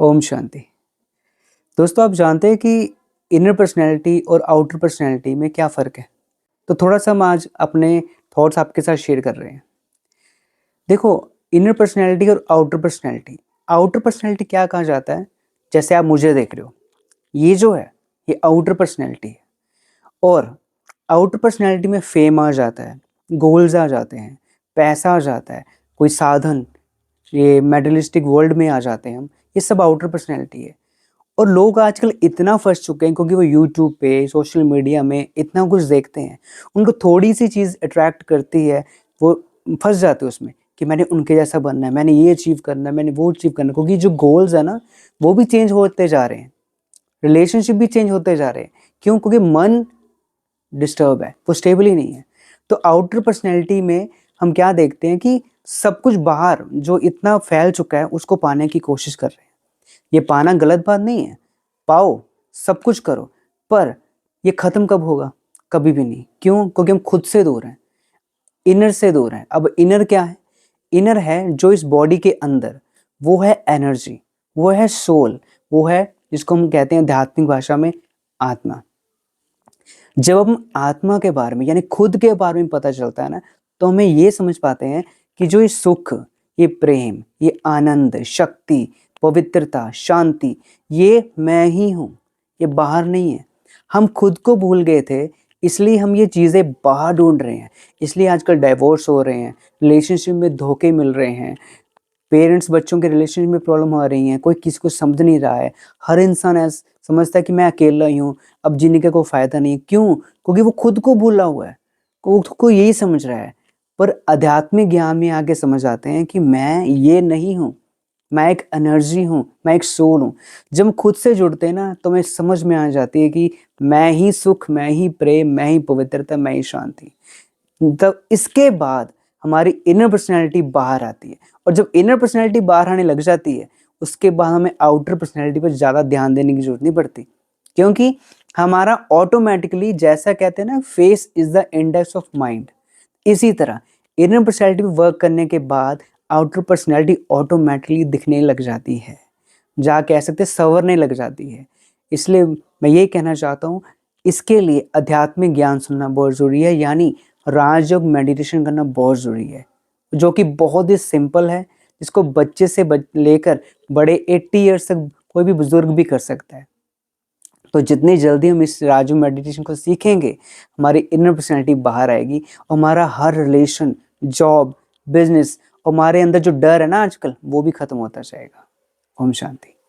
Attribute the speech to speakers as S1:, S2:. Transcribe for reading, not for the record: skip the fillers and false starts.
S1: ओम शांति। दोस्तों, आप जानते हैं कि इनर पर्सनैलिटी और आउटर पर्सनैलिटी में क्या फ़र्क है? तो थोड़ा-सा हम आज अपने थॉट्स आपके साथ शेयर कर रहे हैं। देखो, इनर पर्सनैलिटी और आउटर पर्सनैलिटी क्या कहा जाता है? जैसे आप मुझे देख रहे हो, ये जो है, ये आउटर पर्सनैलिटी है। और आउटर पर्सनैलिटी में फ़ेम आ जाता है, गोल्स आ जाते हैं, पैसा आ जाता है, कोई साधन, ये मेडलिस्टिक वर्ल्ड में आ जाते हैं हम, ये सब आउटर पर्सनैलिटी है। और लोग आजकल इतना फँस चुके हैं क्योंकि वो यूट्यूब पे, सोशल मीडिया में इतना कुछ देखते हैं। उनको थोड़ी-सी चीज़ अट्रैक्ट करती है, वो फँस जाते हैं उसमें कि मैंने उनके जैसा बनना है, मैंने ये अचीव करना है, मैंने वो अचीव करना है। क्योंकि जो गोल्स है ना, वो भी चेंज होते जा रहे हैं, रिलेशनशिप भी चेंज होते जा रहे हैं। क्यों? क्योंकि मन डिस्टर्ब है, वो स्टेबल ही नहीं है। तो आउटर पर्सनैलिटी में हम क्या देखते हैं कि सब कुछ बाहर जो इतना फैल चुका है, उसको पाने की कोशिश कर रहे हैं। ये पाना गलत बात नहीं है, पाओ, सब कुछ करो, पर ये ख़त्म कब होगा? कभी भी नहीं। क्यों? क्योंकि हम खुद से दूर हैं, इनर से दूर हैं। अब इनर क्या है? इनर है जो इस बॉडी के अंदर, वो है एनर्जी, वो है सोल, वो है जिसको हम कहते हैं आध्यात्मिक भाषा में आत्मा। जब हम आत्मा के बारे में यानी खुद के बारे में पता चलता है ना, तो हमें ये समझ पाते हैं कि जो ये सुख, ये प्रेम, ये आनंद, शक्ति, पवित्रता, शांति, ये मैं ही हूँ, ये बाहर नहीं है। हम खुद को भूल गए थे, इसलिए हम ये चीज़ें बाहर ढूँढ रहे हैं। इसलिए आजकल डाइवोर्स हो रहे हैं, रिलेशनशिप में धोखे मिल रहे हैं, पेरेंट्स बच्चों के रिलेशनशिप में प्रॉब्लम आ रही हैं, कोई किसी को समझ नहीं रहा है। हर इंसान समझता है कि मैं अकेला ही हूँ, अब जीने का कोई फ़ायदा नहीं है। क्यों? क्योंकि वो खुद को भूला हुआ है, खुद को यही समझ रहा है। पर आध्यात्मिक ज्ञान में आके समझ आते हैं कि मैं ये नहीं हूँ, मैं एक एनर्जी हूँ, मैं एक सोल हूँ। जब हम खुद से जुड़ते हैं ना, तो हमें समझ में आ जाती है कि मैं ही सुख, मैं ही प्रेम, मैं ही पवित्रता, मैं ही शांति। तब इसके बाद हमारी इनर पर्सनैलिटी बाहर आती है, और जब इनर पर्सनैलिटी बाहर आने लग जाती है, उसके बाद हमें आउटर पर्सनैलिटी पर ज़्यादा ध्यान देने की ज़रूरत नहीं पड़ती। क्योंकि हमारा ऑटोमैटिकली, जैसा कहते हैं ना, face is the index of mind, इसी तरह इनर पर्सनैलिटी पे वर्क करने के बाद आउटर पर्सनैलिटी ऑटोमैटिकली दिखने लग जाती है, जहाँ कह सकते हैं संवरने लग जाती है। इसलिए मैं ये कहना चाहता हूँ, इसके लिए आध्यात्मिक ज्ञान सुनना बहुत ज़रूरी है, यानी राजयोग मेडिटेशन करना बहुत ज़रूरी है, जो कि बहुत ही सिंपल है, जिसको बच्चे से लेकर बड़े 80 ईयर्स तक कोई भी बुजुर्ग भी कर सकता है। तो जितनी जल्दी हम इस राजयोग मेडिटेशन को सीखेंगे, हमारी इनर पर्सनैलिटी बाहर आएगी और हमारा हर रिलेशन, जॉब, बिजनेस और हमारे अंदर जो डर है ना आजकल, वो भी खत्म होता जाएगा। ओम शांति।